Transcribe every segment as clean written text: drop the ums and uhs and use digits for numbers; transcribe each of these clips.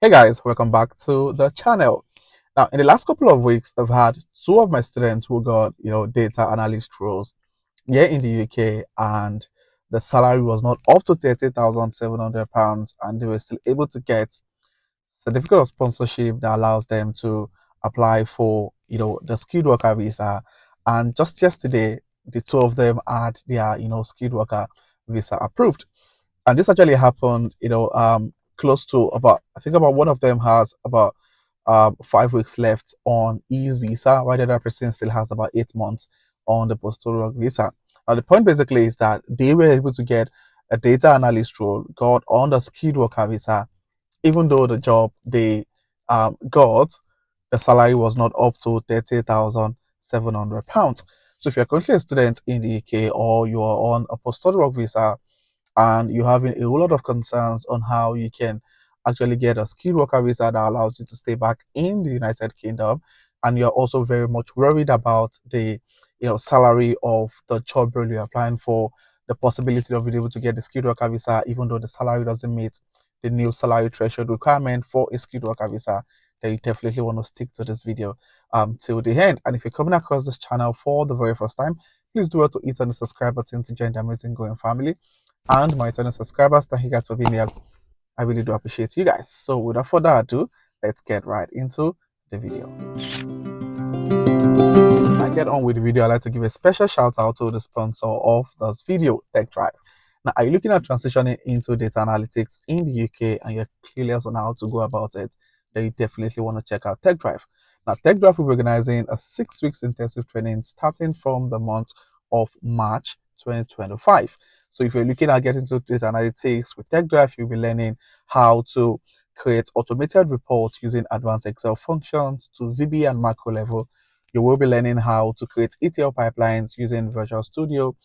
Hey guys, welcome back to the channel. Now, in the last couple of weeks, I've had two of my students who got, data analyst roles here in the UK, and the salary was not up to £30,700, and they were still able to get certificate of sponsorship that allows them to apply for, the skilled worker visa. And just yesterday, the two of them had their, skilled worker visa approved. And this actually happened, close to about, I think about one of them has about 5 weeks left on his visa, while the other person still has about 8 months on the postal work visa. Now, the point basically is that they were able to get a data analyst role, got on the skilled worker visa, even though the job they got, the salary was not up to £30,700. So if you're currently a student in the UK or you are on a postal work visa, and you're having a whole lot of concerns on how you can actually get a skilled worker visa that allows you to stay back in the United Kingdom, and you're also very much worried about the salary of the job role you're applying for, the possibility of being able to get the skilled worker visa even though the salary doesn't meet the new salary threshold requirement for a skilled worker visa, then you definitely want to stick to this video till the end. And if you're coming across this channel for the very first time, please do well to hit on the subscribe button to join the amazing growing family. And my channel subscribers, thank you guys for being here. I really do appreciate you guys. So without further ado, let's get right into the video. Before I get on with the video, I'd like to give a special shout out to the sponsor of this video, TechDrive. Now, are you looking at transitioning into data analytics in the UK and you're clueless on how to go about it? Then you definitely want to check out TechDrive. Now, TechDrive will be organizing a 6 weeks intensive training starting from the month of March 2025. So if you're looking at getting into data analytics with TechDrive, you'll be learning how to create automated reports using advanced Excel functions to VB and macro level. You will be learning how to create ETL pipelines using Visual Studio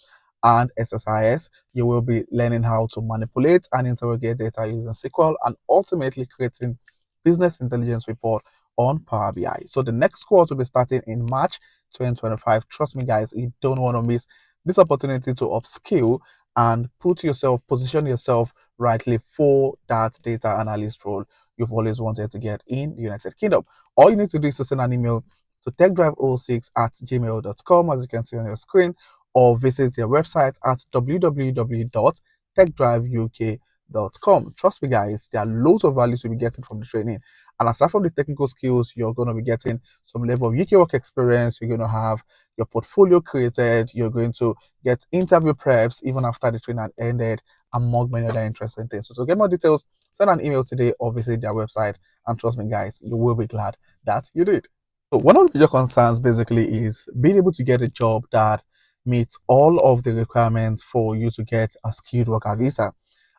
and SSIS. You will be learning how to manipulate and interrogate data using SQL, and ultimately creating business intelligence report on Power BI. So the next course will be starting in March 2025. Trust me, guys, you don't want to miss this opportunity to upskill and position yourself rightly for that data analyst role you've always wanted to get in the United Kingdom. All you need to do is to send an email to techdrive06@gmail.com, as you can see on your screen, or visit their website at www.techdriveuk.com. Trust me, guys, there are loads of value to be getting from the training. And aside from the technical skills, you're going to be getting some level of UK work experience. You're going to have your portfolio created. You're going to get interview preps even after the training ended, among many other interesting things. So to get more details, send an email today or visit their website. And trust me, guys, you will be glad that you did. So one of the major concerns basically is being able to get a job that meets all of the requirements for you to get a skilled worker visa.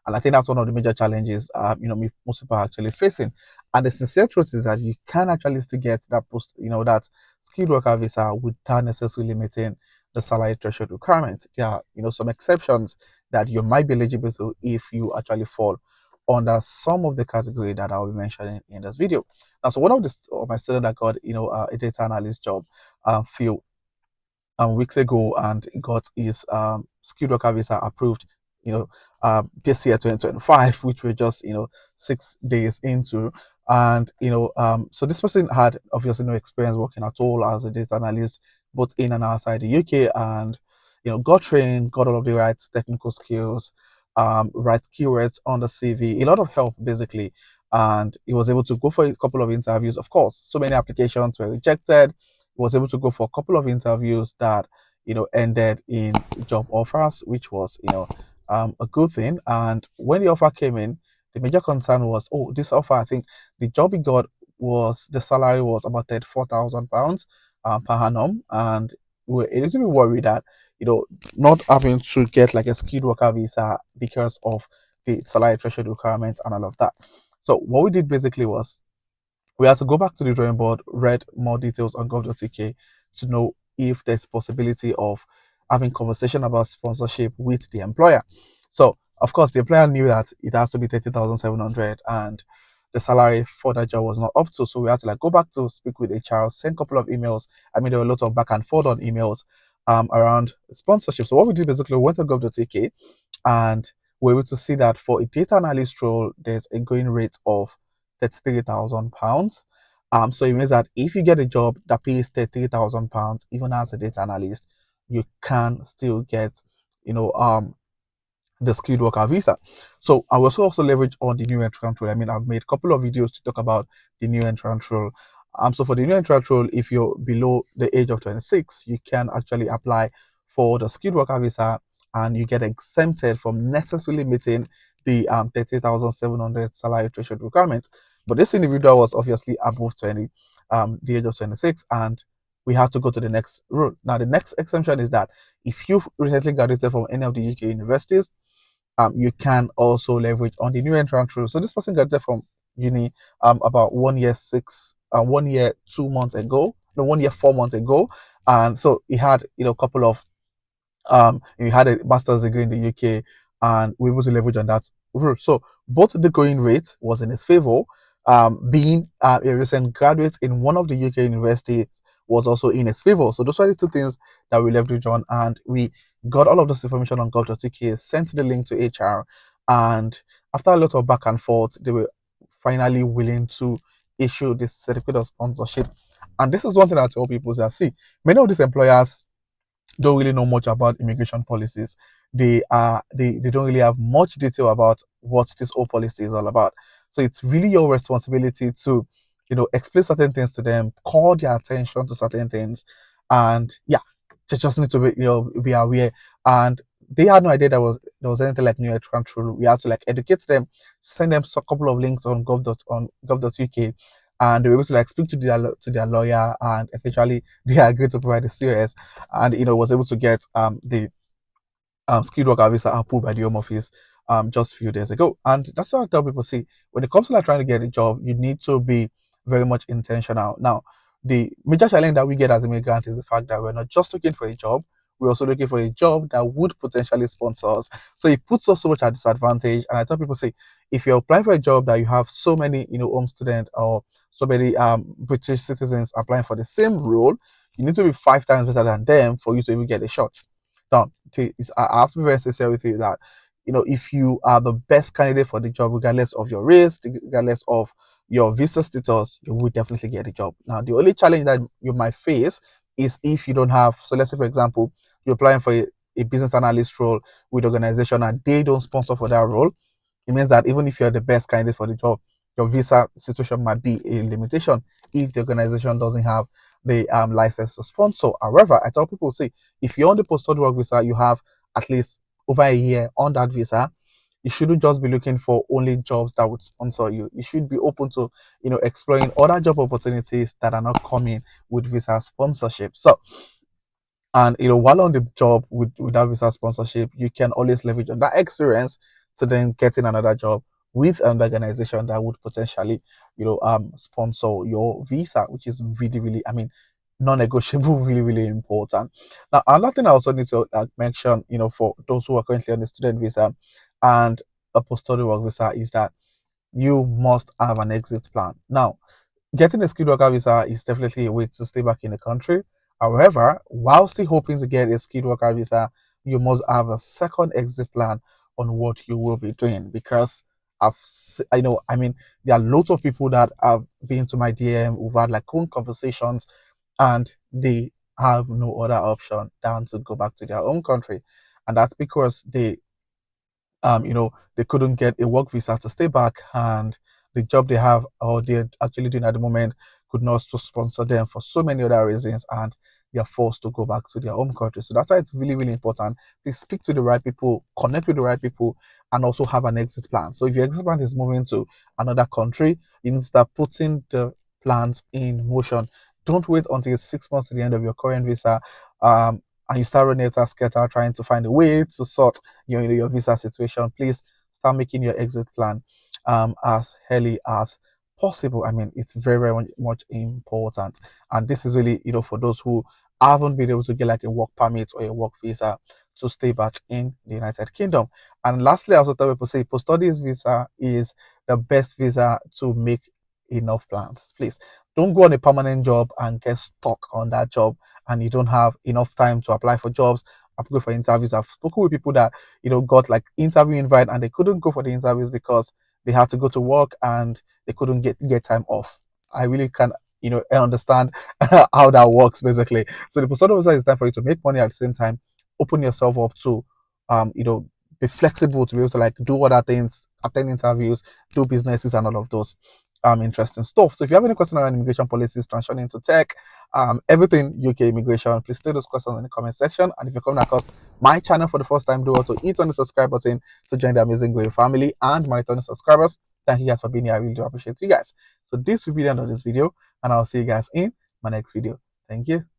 And I think that's one of the major challenges, most people are actually facing. And the sincere truth is that you can actually still get that skilled worker visa without necessarily meeting the salary threshold requirement. There are, some exceptions that you might be eligible to if you actually fall under some of the category that I'll be mentioning in this video. Now, so one of my students that got, a data analyst job few weeks ago, and got his skilled worker visa approved, this year 2025, which we're just 6 days into. And so this person had obviously no experience working at all as a data analyst, both in and outside the UK, and got trained, got all of the right technical skills, right keywords on the CV, a lot of help basically, and he was able to go for a couple of interviews. Of course, so many applications were rejected. He was able to go for a couple of interviews that ended in job offers, which was a good thing. And when the offer came in, the major concern was, oh, this offer, I think the job he got was, the salary was about £34,000 per annum, and we were a little bit worried that not having to get like a skilled worker visa because of the salary threshold requirement and all of that. So what we did basically was we had to go back to the drawing board, read more details on gov.uk to know if there's possibility of having conversation about sponsorship with the employer. So of course the employer knew that it has to be 30,700, and the salary for that job was not up to. So we had to like go back to speak with HR, send a couple of emails. I mean, there were a lot of back and forth on emails around sponsorship. So what we did basically, we went to gov.uk and we were able to see that for a data analyst role, there's a going rate of £33,000. So it means that if you get a job that pays £33,000, even as a data analyst, you can still get, the skilled worker visa. So I was also leverage on the new entrant rule. I mean, I've made a couple of videos to talk about the new entrant rule. So for the new entrant rule, if you're below the age of 26, you can actually apply for the skilled worker visa, and you get exempted from necessarily meeting the 30,700 salary threshold requirement. But this individual was obviously above 20, the age of 26, and we have to go to the next rule. Now, the next exemption is that if you've recently graduated from any of the UK universities, you can also leverage on the new entrant rule. So this person graduated from uni about 1 year 2 months ago, no 1 year 4 months ago, and so he had a couple of he had a master's degree in the UK, and we were able to leverage on that rule. So both the going rate was in his favor. Being a recent graduate in one of the UK universities was also in his favor. So those are the two things that we leveraged on, and we got all of this information on gov.uk, sent the link to HR, and after a lot of back and forth, they were finally willing to issue this certificate of sponsorship. And this is one thing I tell people that see, many of these employers don't really know much about immigration policies. They don't really have much detail about what this whole policy is all about. So it's really your responsibility to, explain certain things to them, call their attention to certain things, and yeah, they just need to be aware. And they had no idea there was anything like new entrant rule. We had to like educate them, send them a couple of links on gov.uk, and they were able to like speak to their lawyer, and eventually they agreed to provide the COS, and was able to get the skilled worker visa approved by the Home Office just a few days ago. And that's what I tell people: see, when it comes to like trying to get a job, you need to be very much intentional. Now, the major challenge that we get as immigrants is the fact that we're not just looking for a job, we're also looking for a job that would potentially sponsor us. So it puts us so much at disadvantage. And I tell people, say, if you're applying for a job that you have so many, home student or so many British citizens applying for the same role, you need to be 5 times better than them for you to even get a shot. Now, I have to be very sincere with you that, if you are the best candidate for the job, regardless of your race, regardless of your visa status, you will definitely get a job. Now, the only challenge that you might face is if you don't have, so let's say, for example, you're applying for a business analyst role with organization and they don't sponsor for that role. It means that even if you're the best candidate for the job, your visa situation might be a limitation if the organization doesn't have the license to sponsor. However, I tell people, say, if you're on the post-study work visa, you have at least over a year on that visa. You shouldn't just be looking for only jobs that would sponsor you. You should be open to, exploring other job opportunities that are not coming with visa sponsorship. So, and while on the job with that visa sponsorship, you can always leverage on that experience to then getting another job with an organization that would potentially, sponsor your visa, which is really, really, I mean, non-negotiable, really, really important. Now, another thing I also need to mention, for those who are currently on the student visa and a post-study work visa, is that you must have an exit plan. Now, getting a skilled worker visa is definitely a way to stay back in the country. However, while still hoping to get a skilled worker visa, you must have a second exit plan on what you will be doing, because I mean, there are lots of people that have been to my DM who've had like own conversations, and they have no other option than to go back to their own country, and that's because they couldn't get a work visa to stay back, and the job they have or they're actually doing at the moment could not to sponsor them for so many other reasons, and they're forced to go back to their home country. So that's why it's really, really important. Please speak to the right people, connect with the right people, and also have an exit plan. So if your exit plan is moving to another country, you need to start putting the plans in motion. Don't wait until 6 months to the end of your current visa. And you start running a scatter trying to find a way to sort your visa situation. Please start making your exit plan as early as possible. I mean, it's very, very much important. And this is really, for those who haven't been able to get like a work permit or a work visa to stay back in the United Kingdom. And lastly, I also tell people, say, post-studies visa is the best visa to make enough plans. Please don't go on a permanent job and get stuck on that job, and you don't have enough time to apply for jobs, apply for interviews. I've spoken with people that got like interview invite and they couldn't go for the interviews because they had to go to work and they couldn't get time off. I really can understand how that works basically. So the post-study visa is time for you to make money at the same time, open yourself up to be flexible to be able to like do other things, attend interviews, do businesses and all of those interesting stuff. So if you have any questions around immigration policies, transitioning into tech, everything UK immigration, please state those questions in the comment section. And if you're coming across my channel for the first time, do also hit on the subscribe button to join the amazing growing family. And my returning subscribers, thank you guys for being here. I really do appreciate you guys. So this will be the end of this video, and I'll see you guys in my next video. Thank you.